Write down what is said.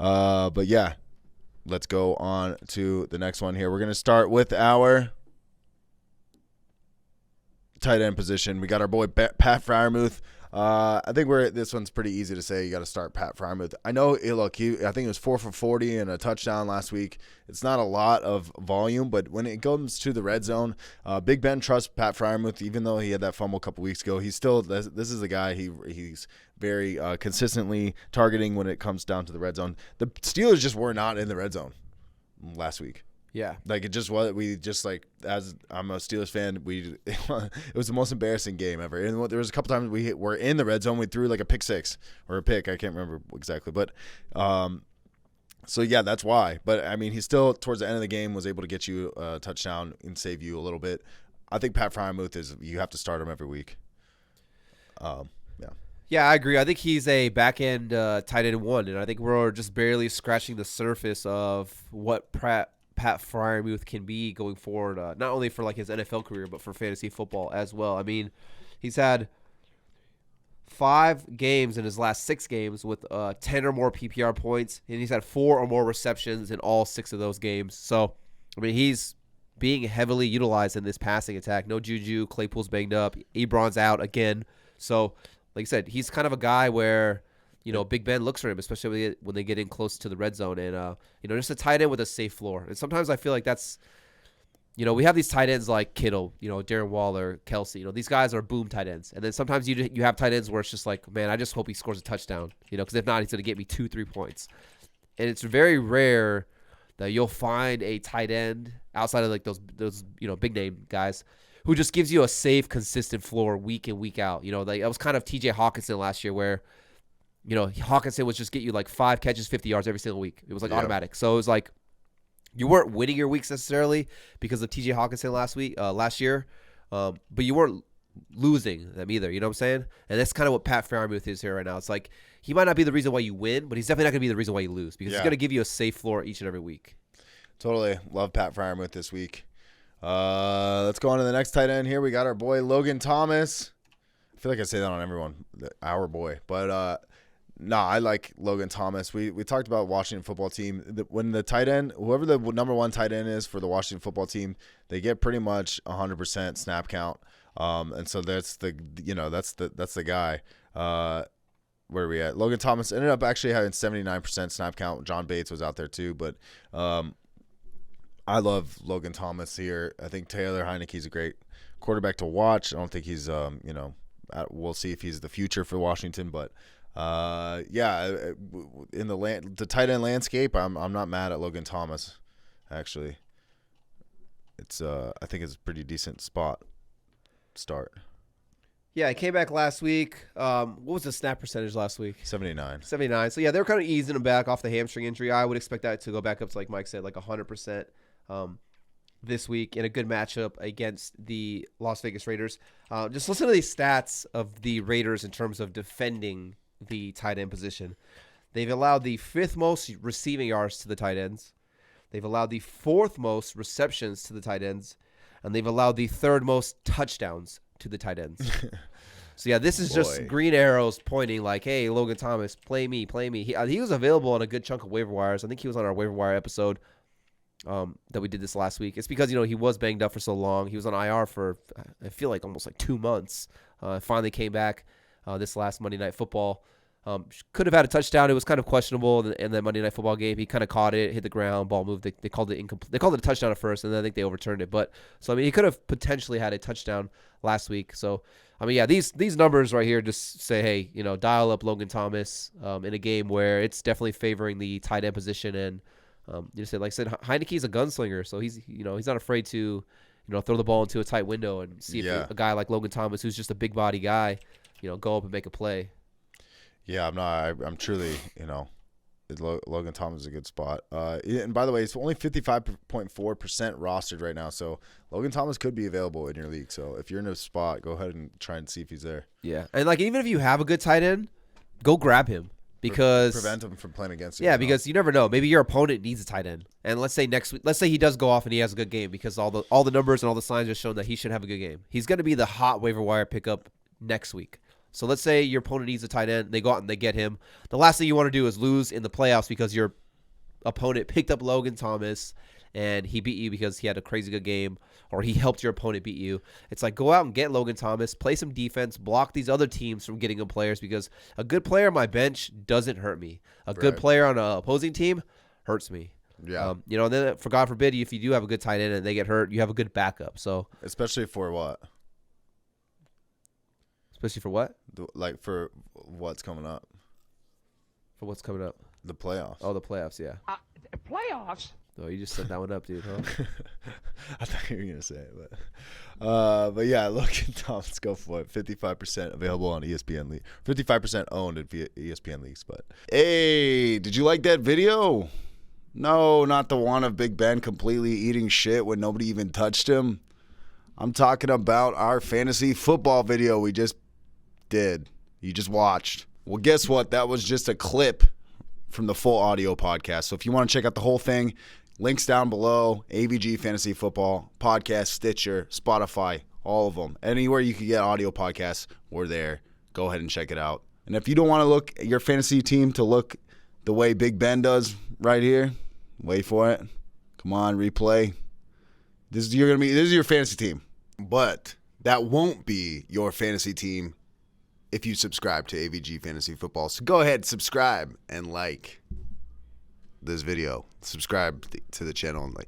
But yeah, let's go on to the next one here. We're going to start with our tight end position. We got our boy Pat Freiermuth. I think this one's pretty easy to say. You got to start Pat Freiermuth. I know. Look, I think it was 4 for 40 and a touchdown last week. It's not a lot of volume, but when it comes to the red zone, Big Ben trusts Pat Freiermuth. Even though he had that fumble a couple weeks ago, he's still this is a guy he's very consistently targeting when it comes down to the red zone. The Steelers just were not in the red zone last week. Yeah. Like, it just was. We just, like, as I'm a Steelers fan, it was the most embarrassing game ever. And there was a couple times we were in the red zone. We threw like a pick six or a pick. I can't remember exactly. But, so yeah, that's why. But I mean, he still, towards the end of the game, was able to get you a touchdown and save you a little bit. I think Pat Freiermuth you have to start him every week. Yeah. Yeah, I agree. I think he's a back-end tight end one, and I think we're just barely scratching the surface of what Pat Freiermuth can be going forward, not only for like his NFL career, but for fantasy football as well. I mean, he's had 5 games in his last 6 games with 10 or more PPR points, and he's had 4 or more receptions in all 6 of those games. So, I mean, he's being heavily utilized in this passing attack. No Juju, Claypool's banged up, Ebron's out again. So, like I said, he's kind of a guy where, you know, Big Ben looks for him, especially when they get in close to the red zone. And, you know, just a tight end with a safe floor. And sometimes I feel like that's, you know, we have these tight ends like Kittle, you know, Darren Waller, Kelsey. You know, these guys are boom tight ends. And then sometimes you have tight ends where it's just like, man, I just hope he scores a touchdown. You know, because if not, he's going to get me 2-3 points. And it's very rare that you'll find a tight end outside of like those you know, big name guys who just gives you a safe, consistent floor week in, week out. You know, like, that was kind of TJ Hawkinson last year where, you know, Hawkinson would just get you like 5 catches, 50 yards every single week. It was like automatic. So it was like you weren't winning your weeks necessarily because of TJ Hawkinson last year, but you weren't losing them either. You know what I'm saying? And that's kind of what Pat Freiermuth is here right now. It's like he might not be the reason why you win, but he's definitely not going to be the reason why you lose because he's going to give you a safe floor each and every week. Totally. Love Pat Freiermuth this week. Let's go on to the next tight end here. We got our boy Logan Thomas. I feel like I say that on everyone, our boy. But I like Logan Thomas. We talked about Washington football team. When the tight end, whoever the number 1 tight end is for the Washington football team, they get pretty much 100% snap count. And so that's the guy. Where are we at? Logan Thomas ended up actually having 79% snap count. John Bates was out there too, but I love Logan Thomas here. I think Taylor Heineke's a great quarterback to watch. I don't think he's we'll see if he's the future for Washington, but in the tight end landscape, I'm not mad at Logan Thomas. Actually, it's I think it's a pretty decent spot start. Yeah, I came back last week. What was the snap percentage last week? 79. So yeah, they were kind of easing him back off the hamstring injury. I would expect that to go back up to, like Mike said, like 100%. This week in a good matchup against the Las Vegas Raiders. Just listen to these stats of the Raiders in terms of defending the tight end position. They've allowed the 5th most receiving yards to the tight ends. They've allowed the 4th most receptions to the tight ends. And they've allowed the 3rd most touchdowns to the tight ends. So, yeah, this is just green arrows pointing like, hey, Logan Thomas, play me. He was available on a good chunk of waiver wires. I think he was on our waiver wire episode that we did this last week. It's because, you know, he was banged up for so long. He was on IR for, I feel like, almost like 2 months. Finally came back this last Monday Night Football. Could have had a touchdown. It was kind of questionable in that Monday Night Football game. He kind of caught it, hit the ground, ball moved. They called it incomplete. They called it a touchdown at first, and then I think they overturned it. But so I mean, he could have potentially had a touchdown last week. So I mean, yeah, these numbers right here just say, hey, you know, dial up Logan Thomas in a game where it's definitely favoring the tight end position. And you said, like I said, Heineke's a gunslinger, so he's not afraid to throw the ball into a tight window and see if a guy like Logan Thomas, who's just a big body guy, go up and make a play. Yeah, I'm truly, Logan Thomas is a good spot. And by the way, it's only 55.4% rostered right now, so Logan Thomas could be available in your league. So if you're in a spot, go ahead and try and see if he's there. Yeah, and like even if you have a good tight end, go grab him because prevent him from playing against you. Yeah, because you never know. Maybe your opponent needs a tight end, and let's say next week, let's say he does go off and he has a good game because all the numbers and all the signs are showing that he should have a good game. He's going to be the hot waiver wire pickup next week. So let's say your opponent needs a tight end. They go out and they get him. The last thing you want to do is lose in the playoffs because your opponent picked up Logan Thomas and he beat you because he had a crazy good game, or he helped your opponent beat you. It's like, go out and get Logan Thomas, play some defense, block these other teams from getting good players, because a good player on my bench doesn't hurt me. A good player on an opposing team hurts me. Yeah. And then for God forbid, if you do have a good tight end and they get hurt, you have a good backup. So especially for what? Especially for what? Like for what's coming up. For what's coming up? The playoffs. Oh, the playoffs, yeah. Playoffs? Oh, you just set that one up, dude, huh? I thought you were gonna say it, but yeah, Logan Thomas, go for it. 55% available on ESPN League. 55% owned at ESPN Leagues. But hey, did you like that video? No, not the one of Big Ben completely eating shit when nobody even touched him. I'm talking about our fantasy football video we just did. You just watched. Well, guess what? That was just a clip from the full audio podcast. So if you want to check out the whole thing, links down below. AVG Fantasy Football Podcast, Stitcher, Spotify, all of them. Anywhere you can get audio podcasts, we're there. Go ahead and check it out. And if you don't want to look at your fantasy team to look the way Big Ben does right here, wait for it. Come on, replay. This is your fantasy team. But that won't be your fantasy team if you subscribe to AVG Fantasy Football. So go ahead, subscribe and like this video. Subscribe to the channel and like.